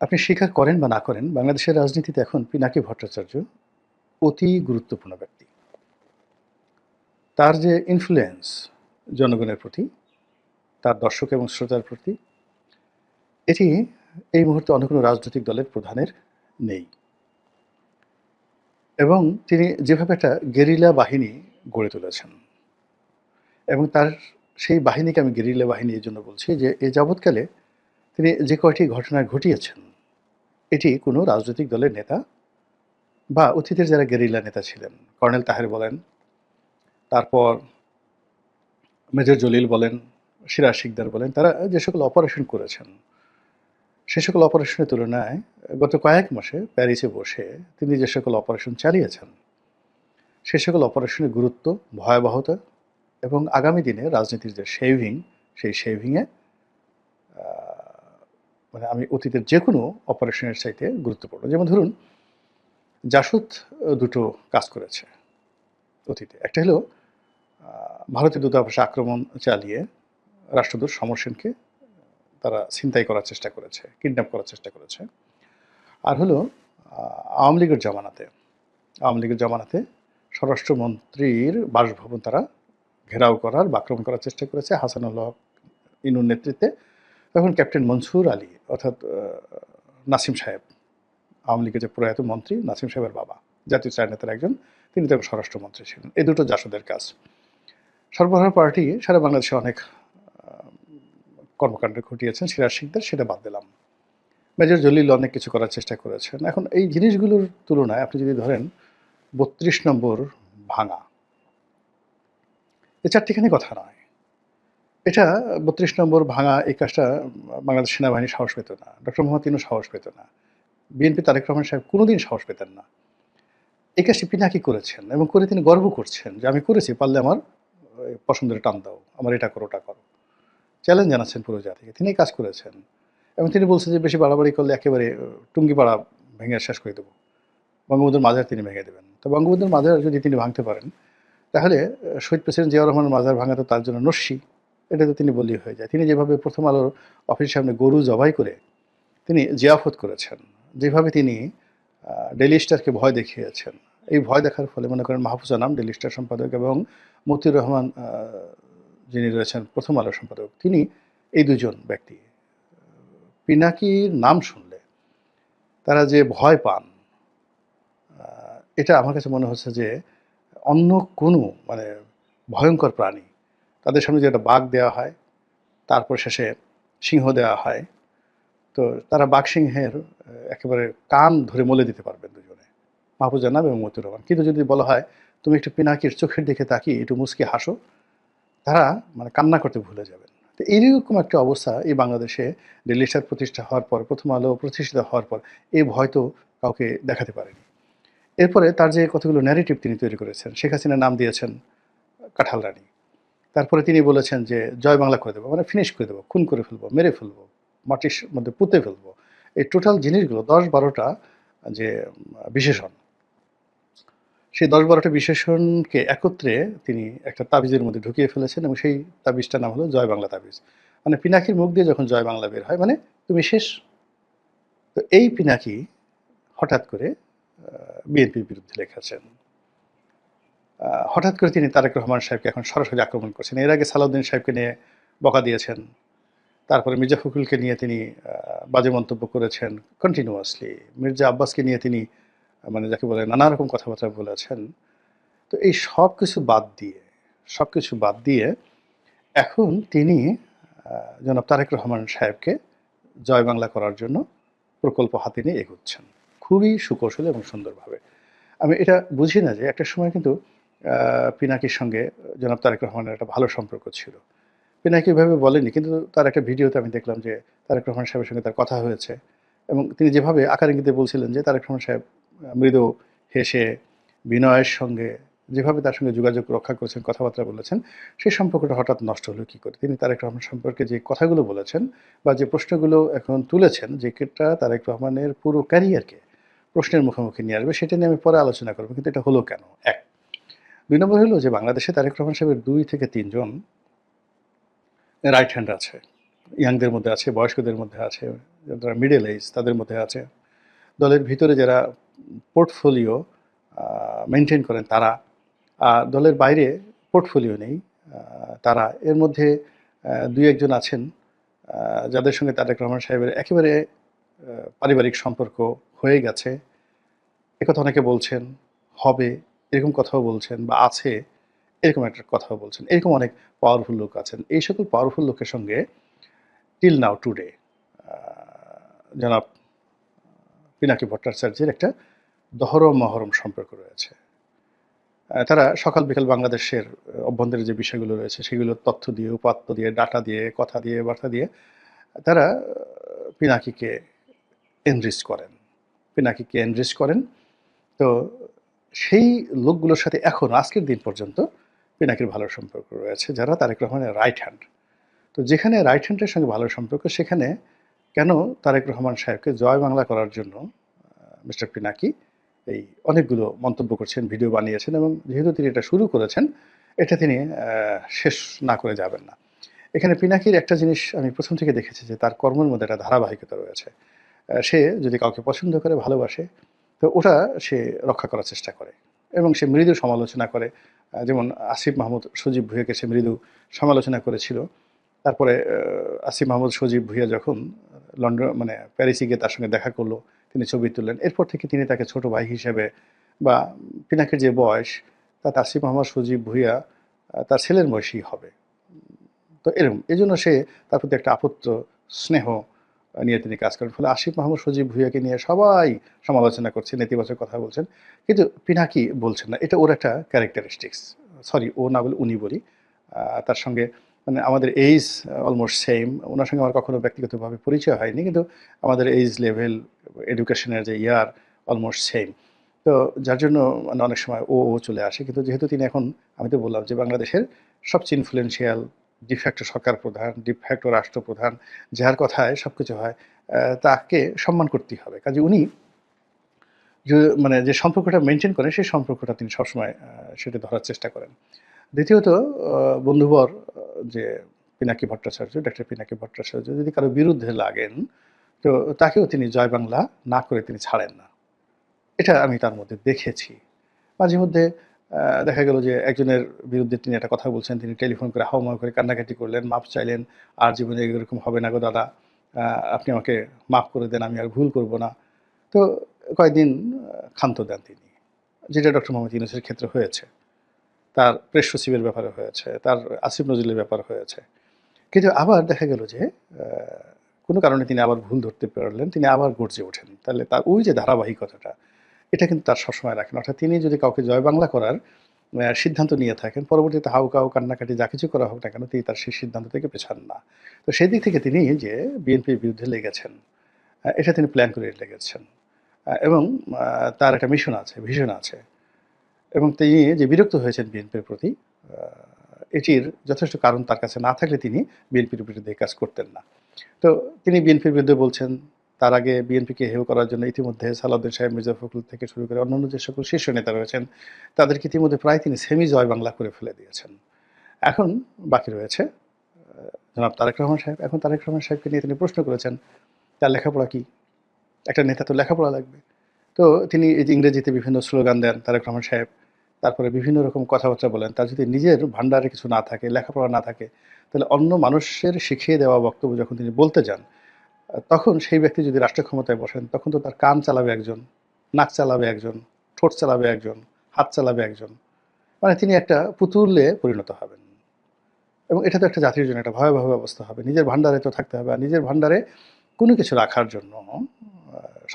আপনি স্বীকার করেন বা না করেন, বাংলাদেশের রাজনীতিতে এখন পিনাকি ভট্টাচার্য অতি গুরুত্বপূর্ণ ব্যক্তি। তার যে ইনফ্লুয়েন্স জনগণের প্রতি, তার দর্শক এবং শ্রোতার প্রতি, এটি এই মুহূর্তে অন্য কোনো রাজনৈতিক দলের প্রধানের নেই। এবং তিনি যেভাবে একটা গেরিলা বাহিনী গড়ে তুলেছেন, এবং তার সেই বাহিনীকে আমি গেরিলা বাহিনী এই জন্য বলছি যে এ যাবৎকালে তিনি যে কয়টি ঘটনা ঘটিয়েছেন, এটি কোনো রাজনৈতিক দলের নেতা বা অতীতের যারা গেরিলা নেতা ছিলেন, কর্নেল তাহের বলেন, তারপর মেজর জলিল বলেন, সিরাজ শিকদার বলেন, তারা যে সকল অপারেশন করেছেন, সে সকল অপারেশনের তুলনায় গত কয়েক মাসে প্যারিসে বসে তিনি যে সকল অপারেশন চালিয়েছেন, সে সকল অপারেশনের গুরুত্ব, ভয়াবহতা এবং আগামী দিনে রাজনীতির যে শেভিং, সেই শেভিংয়ে মানে আমি অতীতের যে কোনো অপারেশনের চাইতে গুরুত্বপূর্ণ। যেমন ধরুন, জাসদ দুটো কাজ করেছে অতীতে। একটা হলো ভারতীয় দূতাবাসে আক্রমণ চালিয়ে রাষ্ট্রদূত সমর সেনকে তারা ছিনতাই করার চেষ্টা করেছে, কিডন্যাপ করার চেষ্টা করেছে। আর হলো আওয়ামী লীগের জমানাতে স্বরাষ্ট্রমন্ত্রীর বাসভবন তারা ঘেরাও করার বা আক্রমণ করার চেষ্টা করেছে হাসানুল হক ইনুর নেতৃত্বে। তখন ক্যাপ্টেন মনসুর আলী অর্থাৎ নাসিম সাহেব, আওয়ামী লীগের যে প্রয়াত মন্ত্রী নাসিম সাহেবের বাবা, জাতীয় চার নেতার একজন, তিনি তখন স্বরাষ্ট্রমন্ত্রী ছিলেন। এই দুটো জাসদের কাজ। সর্বহারা পার্টি সারা বাংলাদেশে অনেক কর্মকাণ্ড ঘটিয়েছেন, সিরাজ শিকদার সেটা বাদ দিলাম। মেজর জলিল অনেক কিছু করার চেষ্টা করেছেন। এখন এই জিনিসগুলোর তুলনায় আপনি যদি ধরেন ৩২ নম্বর ভাঙা, এই চারটিখানি কথা নয়। এটা ৩২ নম্বর ভাঙা এই কাজটা বাংলাদেশ সেনাবাহিনী সাহস পেত না, ডক্টর মোহাম্মদ ইউনূস সাহস পেত না, বিএনপি তারেক রহমান সাহেব কোনোদিন সাহস পেতেন না। এই কাজটি পিনাকি করেছেন এবং করে তিনি গর্ব করছেন যে আমি করেছি, পারলে আমার পছন্দের টান দাও, আমার এটা করো ওটা করো, চ্যালেঞ্জ জানাচ্ছেন পুরো জাতিকে। তিনি এই কাজ করেছেন এবং তিনি বলছেন যে বেশি বাড়াবাড়ি করলে একেবারে টুঙ্গিপাড়া ভেঙে শেষ করে দেবো, বঙ্গবন্ধুর মাজার তিনি ভেঙে দেবেন। তো বঙ্গবন্ধুর মাজার যদি তিনি ভাঙতে পারেন, তাহলে শহীদ প্রেসিডেন্ট জিয়াউর রহমানের মাজার ভাঙা তো তার জন্য নস্যি, এটা তো তিনি বললেই হয়ে যায়। তিনি যেভাবে প্রথম আলোর অফিসের সামনে গরু জবাই করে তিনি জিয়াফত করেছেন, যেভাবে তিনি ডেইলি স্টারকে ভয় দেখিয়েছেন, এই ভয় দেখার ফলে মনে করেন মাহফুজ আনাম ডেইলি স্টার সম্পাদক এবং মতিউর রহমান যিনি রয়েছেন প্রথম আলোর সম্পাদক, তিনি এই দুজন ব্যক্তি পিনাকির নাম শুনলে তারা যে ভয় পান, এটা আমার কাছে মনে হচ্ছে যে অন্য কোনো মানে ভয়ঙ্কর প্রাণী, তাদের সামনে যে একটা বাঘ দেওয়া হয়, তারপর শেষে সিংহ দেওয়া হয়, তো তারা বাঘ সিংহের একেবারে কান ধরে মলে দিতে পারবেন দুজনে, মাহফুজ আনাম এবং মতিউর রহমান। কিন্তু যদি বলা হয় তুমি একটু পিনাকির চোখের দিকে তাকিয়ে একটু মুচকি হাসো, তারা মানে কান্না করতে ভুলে যাবেন। তো এইরকম একটা অবস্থা এই বাংলাদেশে ডেইলি স্টার প্রতিষ্ঠা হওয়ার পর, প্রথম আলো প্রতিষ্ঠিত হওয়ার পর এই ভয় তো কাউকে দেখাতে পারেনি। এরপরে তার যে কতগুলো ন্যারেটিভ তিনি তৈরি করেছেন, শেখ হাসিনার নাম দিয়েছেন কাঁঠাল রানী, তারপরে তিনি বলেছেন যে জয় বাংলা করে দেবো, মানে ফিনিশ করে দেবো, খুন করে ফেলবো, মেরে ফেলবো, মাটির মধ্যে পুঁতে ফেলবো। এই টোটাল জিনিসগুলো ১০-১২টা যে বিশেষণ, সেই ১০-১২টা বিশেষণকে একত্রে তিনি একটা তাবিজের মধ্যে ঢুকিয়ে ফেলেছেন এবং সেই তাবিজটার নাম হলো জয় বাংলা তাবিজ। মানে পিনাকির মুখ দিয়ে যখন জয় বাংলা বের হয় মানে তুমি শেষ। তো এই পিনাকি হঠাৎ করে বিএনপির বিরুদ্ধে লেখেছেন। হঠাৎ করে তিনি তারেক রহমান সাহেবকে এখন সরাসরি আক্রমণ করছেন। এর আগে সালাউদ্দিন সাহেবকে নিয়ে বকা দিয়েছেন, তারপরে মির্জা ফখরুলকে নিয়ে তিনি বাজে মন্তব্য করেছেন কন্টিনিউয়াসলি, মির্জা আব্বাসকে নিয়ে তিনি মানে যাকে বলে নানা রকম কথাবার্তা বলেছেন। তো এই সব কিছু বাদ দিয়ে এখন তিনি জনাব তারেক রহমান সাহেবকে জয় বাংলা করার জন্য প্রকল্প হাতে নিয়ে এগোচ্ছেন খুবই সুকৌশলী এবং সুন্দরভাবে। আমি এটা বুঝি না যে একটা সময় কিন্তু পিনাকির সঙ্গে জনাব তারেক রহমানের একটা ভালো সম্পর্ক ছিল। পিনাকি এভাবে বলেনি, কিন্তু তার একটা ভিডিওতে আমি দেখলাম যে তারেক রহমান সাহেবের সঙ্গে তার কথা হয়েছে এবং তিনি যেভাবে আকার ইঙ্গিতে বলছিলেন যে তারেক রহমান সাহেব মৃদু হেসে বিনয়ের সঙ্গে যেভাবে তার সঙ্গে যোগাযোগ রক্ষা করেছেন, কথাবার্তা বলেছেন, সেই সম্পর্কটা হঠাৎ নষ্ট হলো কী করে? তিনি তারেক রহমান সম্পর্কে যে কথাগুলো বলেছেন বা যে প্রশ্নগুলো এখন তুলেছেন, যেটা তারেক রহমানের পুরো ক্যারিয়ারকে প্রশ্নের মুখোমুখি নিয়ে আসবে, সেটা নিয়ে আমি পরে আলোচনা করব। কিন্তু এটা হলো কেন? ১। ২ নম্বর হলো যে বাংলাদেশে তারেক রহমান সাহেবের ২ থেকে ৩ জন রাইট হ্যান্ড আছে। ইয়াংদের মধ্যে আছে, বয়স্কদের মধ্যে আছে, যারা মিডল এজ তাদের মধ্যে আছে, দলের ভিতরে যারা পোর্টফোলিও মেনটেন করেন তারা, দলের বাইরে পোর্টফোলিও নেই তারা। এর মধ্যে দুই একজন আছেন যাদের সঙ্গে তারেক রহমান সাহেবের একেবারে পারিবারিক সম্পর্ক হয়ে গেছে, একথা অনেকে বলছেন, হবে এরকম কথাও বলছেন, বা আছে এরকম একটা কথাও বলছেন। এরকম অনেক পাওয়ারফুল লোক আছেন। এই সকল পাওয়ারফুল লোকের সঙ্গে টিল নাও টুডে জনাব পিনাকি ভট্টাচার্যের একটা দহরম মহরম সম্পর্ক রয়েছে। তারা সকাল বিকাল বাংলাদেশের অভ্যন্তরীণ যে বিষয়গুলো রয়েছে সেগুলোর তথ্য দিয়ে, উপাত্ত দিয়ে, ডাটা দিয়ে, কথা দিয়ে, বার্তা দিয়ে তারা পিনাকিকে এনরিচ করেন, পিনাকিকে এনরিচ করেন। তো সেই লোকগুলোর সাথে এখন আজকের দিন পর্যন্ত পিনাকির ভালো সম্পর্ক রয়েছে, যারা তারেক রহমানের রাইট হ্যান্ড। তো যেখানে রাইট হ্যান্ডের সঙ্গে ভালো সম্পর্ক, সেখানে কেন তারেক রহমান সাহেবকে জয় বাংলা করার জন্য মিস্টার পিনাকি এই অনেকগুলো মন্তব্য করছেন, ভিডিও বানিয়েছেন, এবং যেহেতু তিনি এটা শুরু করেছেন, এটা তিনি শেষ না করে যাবেন না। এখানে পিনাকির একটা জিনিস আমি প্রথম থেকে দেখেছি, যে তার কর্মের মধ্যে একটা ধারাবাহিকতা রয়েছে। সে যদি কাউকে পছন্দ করে, ভালোবাসে, তো ওটা সে রক্ষা করার চেষ্টা করে, এবং সে মৃদু সমালোচনা করে। যেমন আসিফ মাহমুদ সজীব ভুঁইয়াকে সে মৃদু সমালোচনা করেছিল। তারপরে আসিফ মাহমুদ সজীব ভুঁইয়া যখন লন্ডন মানে প্যারিসে গিয়ে তার সঙ্গে দেখা করলো, তিনি ছবি তুললেন, এরপর থেকে তিনি তাকে ছোট ভাই হিসেবে, বা পিনাকির যে বয়স তাতে আসিফ মাহমুদ সজীব ভুঁইয়া তার ছেলের বয়সী হবে। তো এরকম এই জন্য সে তার প্রতি একটা আপত্ত স্নেহ নিয়ে তিনি কাজ করেন। ফলে আসিফ মাহমুদ সজীব ভুঁইয়াকে নিয়ে সবাই সমালোচনা করছেন, নেতিবাচক কথা বলছেন, কিন্তু পিনাকি বলছেন না। এটা ওর একটা ক্যারেক্টারিস্টিক্স। সরি, ও না বলে উনি বলি। তার সঙ্গে মানে আমাদের এইজ অলমোস্ট সেম। ওনার সঙ্গে আমার কখনো ব্যক্তিগতভাবে পরিচয় হয়নি, কিন্তু আমাদের এইজ লেভেল, এডুকেশনের যে ইয়ার অলমোস্ট সেম। তো যার জন্য মানে অনেক সময় ও চলে আসে। কিন্তু যেহেতু তিনি এখন, আমি তো বললাম যে বাংলাদেশের সবচেয়ে ইনফ্লুয়েন্সিয়াল ডিফ্যাক্টো সরকার প্রধান, ডিফ্যাক্টো রাষ্ট্রপ্রধান, যার কথায় সব কিছু হয়, তাকে সম্মান করতেই হবে। কাজে উনি যে মানে যে সম্পর্কটা মেনটেন করেন, সেই সম্পর্কটা তিনি সবসময় সেটা ধরার চেষ্টা করেন। দ্বিতীয়ত বন্ধুবর যে পিনাকি ভট্টাচার্য, ডক্টর পিনাকি ভট্টাচার্য যদি কারো বিরুদ্ধে লাগেন, তো তাকেও তিনি জয় বাংলা না করে তিনি ছাড়েন না। এটা আমি তার মধ্যে দেখেছি। মাঝে মধ্যে দেখা গেল যে একজনের বিরুদ্ধে তিনি একটা কথা বলছেন, তিনি টেলিফোন করে হাউমাউ করে কান্নাকাটি করলেন, মাপ চাইলেন, "আর জীবনে এরকম হবে না গো দাদা। আপনি আমাকে মাফ করে দেন, আমি আর ভুল করব না।" তো কয়েকদিন ক্ষান্ত দেন তিনি। যেটা ডক্টর মোহাম্মদ ইউনূসের ক্ষেত্রে হয়েছে। তার প্রেস সচিবের ব্যাপারে হয়েছে, তার আসিফ নজরুলের ব্যাপারে হয়েছে। কিন্তু আবার দেখা গেল যে আ কোনো কারণে তিনি আবার ভুল ধরতে পারলেন, তিনি আবার গর্জে ওঠেন। তাহলে তার ওই যে ধারাবাহিকতাটা, এটা কিন্তু তার সবসময় রাখেন। অর্থাৎ তিনি যদি কাউকে জয় বাংলা করার সিদ্ধান্ত নিয়ে থাকেন, পরবর্তীতে হাউ-কাউ, কান্নাকাটি যা কিছু করা হোক না কেন, তিনি তার সেই সিদ্ধান্ত থেকে পেছান না। তো সেই দিক থেকে তিনি যে বিএনপির বিরুদ্ধে লেগেছেন, এটা তিনি প্ল্যান করে লেগেছেন। এবং তার একটা মিশন আছে, ভিশন আছে, এবং তিনি যে বিরক্ত হয়েছেন বিএনপির প্রতি, আ এটির যথেষ্ট কারণ তার কাছে না থাকলে তিনি বিএনপির বিরুদ্ধে এই কাজ করতেন না। তো তিনি বিএনপির বিরুদ্ধে বলছেন। তার আগে বিএনপিকে হেয় করার জন্য ইতিমধ্যে সালাউদ্দিন সাহেব, মির্জা ফখরুল থেকে শুরু করে অন্যান্য যে সকল শীর্ষ নেতা রয়েছেন, তাদেরকে ইতিমধ্যে প্রায় তিনি সেমি জয় বাংলা করে ফেলে দিয়েছেন। এখন বাকি রয়েছে জনাব তারেক রহমান সাহেব। এখন তারেক রহমান সাহেবকে নিয়ে তিনি প্রশ্ন করেছেন, তার লেখাপড়া কি? একটা নেতা তো লেখাপড়া লাগবে। তো তিনি এই যে ইংরেজিতে বিভিন্ন স্লোগান দেন তারেক রহমান সাহেব, তারপরে বিভিন্ন রকম কথাবার্তা বলেন। তার যদি নিজের ভান্ডারে কিছু না থাকে, লেখাপড়া না থাকে, তাহলে অন্য মানুষের শিখিয়ে দেওয়া বক্তব্য যখন তিনি বলতে যান, তখন সেই ব্যক্তি যদি রাষ্ট্র ক্ষমতায় বসেন, তখন তো তার কান চালাবে একজন, নাক চালাবে একজন, ঠোঁট চালাবে একজন, হাত চালাবে একজন। মানে তিনি একটা পুতুলে পরিণত হবেন, এবং এটা তো একটা জাতির জন্য একটা ভয়াবহ অবস্থা হবে। নিজের ভান্ডারে তো থাকতে হবে। আর নিজের ভান্ডারে কোনো কিছু রাখার জন্য,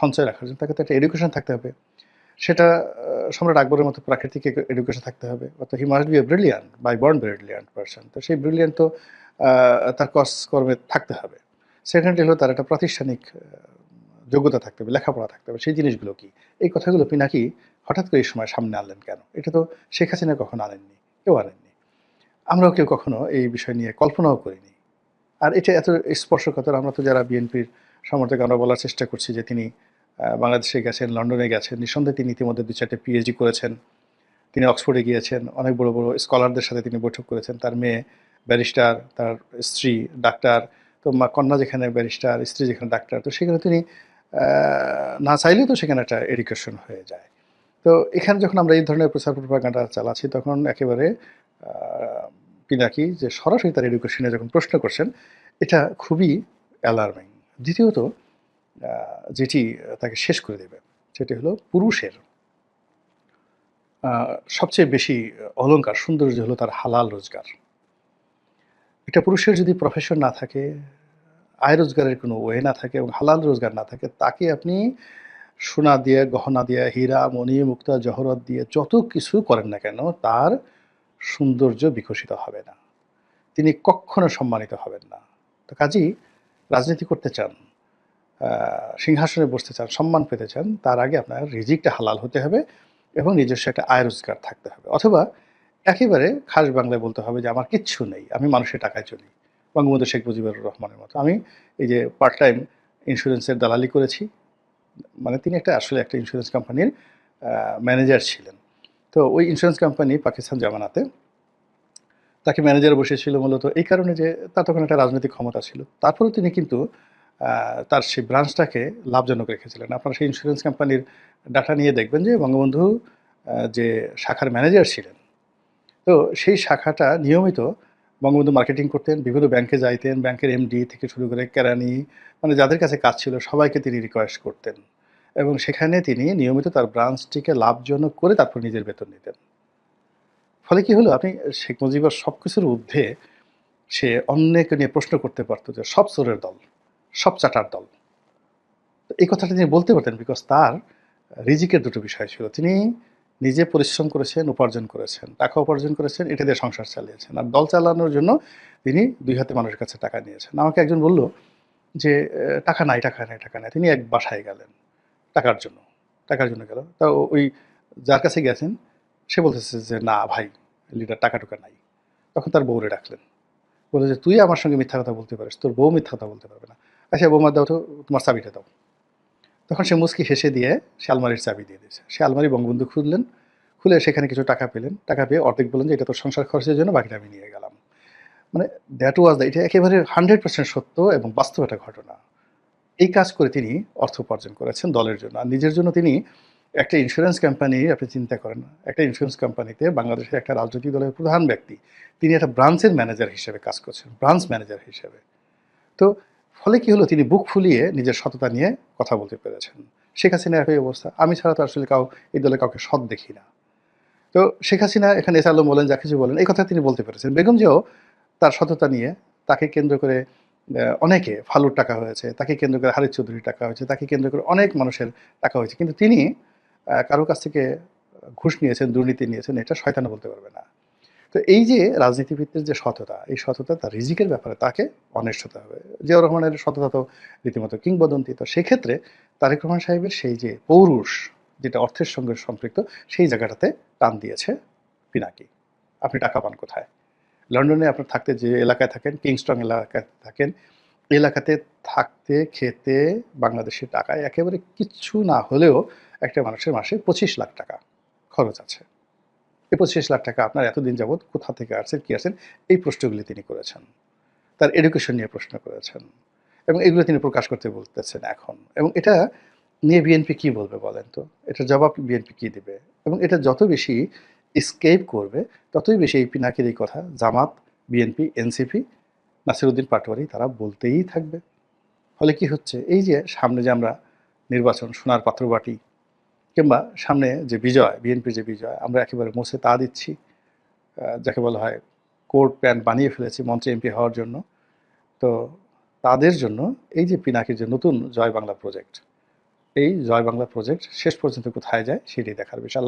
সঞ্চয় রাখার জন্য তাকে তো একটা এডুকেশন থাকতে হবে। সেটা সম্রাট আকবরের মতো প্রাকৃতিক এডুকেশন থাকতে হবে। অর্থাৎ he must be a brilliant, by born brilliant person. তো সেই ব্রিলিয়ান্ট তো তার কর্মে থাকতে হবে। সেকেন্ডলি হলো তার একটা প্রাতিষ্ঠানিক যোগ্যতা থাকতে হবে, লেখাপড়া থাকতে হবে। সেই জিনিসগুলো কি? এই কথাগুলো পিনাকি হঠাৎ করে এই সময় সামনে আনলেন কেন? এটা তো শেখ হাসিনা কখনো আনেননি, কেউ আনেননি। আমরাও কেউ কখনো এই বিষয় নিয়ে কল্পনাও করিনি। আর এটা এত স্পর্শকাতর, আমরা তো যারা বিএনপির সমর্থক, আমরা বলার চেষ্টা করছি যে তিনি বাংলাদেশে গেছেন, লন্ডনে গেছেন। নিঃসন্দেহে তিনি ইতিমধ্যে ২-৪ টা পিএইচডি করেছেন। তিনি অক্সফোর্ডে গিয়েছেন। অনেক বড় স্কলারদের সাথে তিনি বৈঠক করেছেন। তার মেয়ে ব্যারিস্টার, তার স্ত্রী ডাক্তার। তো কন্যা যেখানে ব্যারিস্টার, স্ত্রী যেখানে ডাক্তার, তো সেখানে তিনি না চাইলেও তো সেখানে একটা এডুকেশন হয়ে যায়। তো এখানে যখন আমরা এই ধরনের প্রচার প্রপাগান্ডা চালাচ্ছি তখন একেবারে আ পিনাকি যে সরাসরি তার এডুকেশনে যখন প্রশ্ন করছেন, এটা খুবই অ্যালার্মিং। দ্বিতীয়ত আ যেটি তাকে শেষ করে দেবে, সেটি হলো পুরুষের আ সবচেয়ে বেশি অলংকার, সৌন্দর্য হলো তার হালাল রোজগার। একটা পুরুষের যদি প্রফেশন না থাকে, আয় রোজগারের কোনো ওয়ে না থাকে এবং হালাল রোজগার না থাকে, তাকে আপনি সোনা দিয়ে, গহনা দিয়ে, হীরা, মণি, মুক্তা, জহরত দিয়ে যত কিছু করেন না কেন, তার সৌন্দর্য বিকশিত হবে না। তিনি কক্ষনো সম্মানিত হবেন না। তো কাজেই রাজনীতি করতে চান, আ সিংহাসনে বসতে চান, সম্মান পেতে চান, তার আগে আপনার রিজিকটা হালাল হতে হবে এবং নিজস্ব একটা আয় রোজগার থাকতে হবে। অথবা একেবারে খাস বাংলায় বলতে হবে যে, "আমার কিচ্ছু নেই। আমি মানুষের টাকায় চলি।" বঙ্গবন্ধু শেখ মুজিবুর রহমানের মতো। আমি এই যে পার্ট টাইম ইন্স্যুরেন্সের দালালি করেছি। মানে তিনি আসলে একটা ইন্স্যুরেন্স কোম্পানির আ ম্যানেজার ছিলেন। তো ওই ইন্স্যুরেন্স কোম্পানি পাকিস্তান জামানাতে তাকে ম্যানেজার বসিয়েছিল মূলত এই কারণে যে তার তখন একটা রাজনৈতিক ক্ষমতা ছিল। তারপরেও তিনি কিন্তু আ তার সেই ব্রাঞ্চটাকে লাভজনক রেখেছিলেন। আপনারা সেই ইন্স্যুরেন্স কোম্পানির ডাটা নিয়ে দেখবেন যে বঙ্গবন্ধু যে শাখার ম্যানেজার ছিলেন, তো সেই শাখাটা নিয়মিত বঙ্গবন্ধু মার্কেটিং করতেন, বিভিন্ন ব্যাংকে যাইতেন, ব্যাংকের এমডি থেকে শুরু করে কেরানি, মানে যাদের কাছে কাজ ছিল সবাইকে তিনি রিকোয়েস্ট করতেন এবং সেখানে তিনি নিয়মিত তার ব্রাঞ্চটিকে লাভজনক করে তারপর নিজের বেতন নিতেন। ফলে কি হলো? আপনি শেখ মুজিবের সবকিছুর ঊর্ধ্বে সে অন্যকে নিয়ে প্রশ্ন করতে পারত যে, "সব চোরের দল, সব চাটার দল।" তো এই কথাটা তিনি বলতে পারতেন বিকজ তার রিজিকের দুটো বিষয় ছিল। তিনি নিজে পরিশ্রম করেছেন, উপার্জন করেছেন, টাকা উপার্জন করেছেন, এটা দিয়ে সংসার চালিয়েছেন। আর দল চালানোর জন্য তিনি ২ হাতে মানুষের কাছে টাকা নিয়েছেন। আমাকে একজন বলল যে, "টাকা নাই, টাকা নাই, টাকা নাই।" তিনি এক বাসায় গেলেন টাকার জন্য। টাকার জন্য গেল। তো ওই যার কাছে গেছেন সে বলতেছে যে, "না ভাই, লিডার টাকা-টুকা নাই।" তখন তার বউরে ডাকলেন। বলল যে, "তুই আমার সঙ্গে মিথ্যা কথা বলতে পারিস, তোর বউ মিথ্যা কথা বলতে পারবে না। আচ্ছা বৌমা দাও তো, তোমার চাবিটা দাও।" তখন সে মুচকি হেসে দিয়ে সে আলমারির চাবি দিয়ে দিয়েছে। সে আলমারি বঙ্গবন্ধু খুললেন, খুলে সেখানে কিছু টাকা পেলেন। টাকা পেয়ে অর্ধেক বললেন যে, "এটা তোর সংসার খরচের জন্য, বাকিটা আমি নিয়ে গেলাম।" মানে দ্যাট ওয়াজ দ্যা এটা একেবারে 100% সত্য এবং বাস্তব একটা ঘটনা। এই কাজ করে তিনি অর্থ উপার্জন করেছেন দলের জন্য। আর নিজের জন্য তিনি একটা ইন্স্যুরেন্স কোম্পানি, আপনি চিন্তা করেন, একটা ইন্স্যুরেন্স কোম্পানিতে বাংলাদেশের একটা রাজনৈতিক দলের প্রধান ব্যক্তি, তিনি একটা ব্রাঞ্চের ম্যানেজার হিসেবে কাজ করছেন, ব্রাঞ্চ ম্যানেজার হিসেবে। তো ফলে কি হলো? তিনি বুক ফুলিয়ে নিজের সততা নিয়ে কথা বলতে পেরেছেন। শেখ হাসিনার একই অবস্থা। আমি ছাড়া তো আসলে এই দলে কাউকে সৎ দেখি না। তো শেখ হাসিনা এখানে এসে আলম বলেন, যা কিছু বলেন, এই কথা তিনি বলতে পেরেছেন। বেগম জিয়াও তার সততা নিয়ে, তাকে কেন্দ্র করে অনেকে ফালুর টাকা হয়েছে, তাকে কেন্দ্র করে হারিছ চৌধুরীর টাকা হয়েছে, তাকে কেন্দ্র করে অনেক মানুষের টাকা হয়েছে। কিন্তু তিনি কারো কাছ থেকে ঘুষ নিয়েছেন, দুর্নীতি নিয়েছেন, এটা শয়তানও বলতে পারবে না। তো এই যে রাজনীতিবিদদের যে সততা, এই সততা তার রিজিকের ব্যাপারে তাকে অনেস্ট হতে হবে। জিয়াউর রহমানের সততা তো রীতিমতো কিংবদন্তি। তো সেক্ষেত্রে তারেক রহমান সাহেবের সেই যে পৌরুষ, যেটা অর্থের সঙ্গে সম্পৃক্ত, সেই জায়গাটাতে টান দিয়েছে পিনাকি। আপনি টাকা পান কোথায়? লন্ডনে আপনার থাকতে যে এলাকায় থাকেন, কিংস্টন এলাকায় থাকেন, এলাকাতে থাকতে, খেতে বাংলাদেশের টাকায় একেবারে কিচ্ছু না হলেও একটা মানুষের মাসে ২৫ লাখ টাকা খরচ আছে। এই ২৫ লাখ টাকা আপনার এতদিন যাবৎ কোথা থেকে আসছেন, কি আসছেন, এই প্রশ্নগুলি তিনি করেছেন। তার এডুকেশন নিয়ে প্রশ্ন করেছেন এবং এগুলো তিনি প্রকাশ করতে বলতেছেন এখন। এবং এটা নিয়ে বিএনপি কি বলবে বলেন তো? এটার জবাব বিএনপি কি দিবে? এবং এটা যত বেশি escape করবে, ততই বেশি এই পিনাকির এই কথা জামাত, বিএনপি, এনসিপি, নাসিরউদ্দিন পাটোয়ারি তারা বলতেই থাকবে। ফলে কি হচ্ছে? এই যে সামনে যে আমরা নির্বাচন, সোনার পাত্রবাটি কিংবা সামনে যে বিজয়, বিএনপির যে বিজয়, আমরা একেবারে মুছে তা দিচ্ছি। যাকে বলা হয় কোট প্যান্ট বানিয়ে ফেলেছি মন্ত্রী এমপি হওয়ার জন্য। তো তাদের জন্য এই যে পিনাকির যে নতুন জয় বাংলা প্রজেক্ট, এই জয় বাংলা প্রজেক্ট শেষ পর্যন্ত কোথায় যায় সেটি দেখার বিষয়।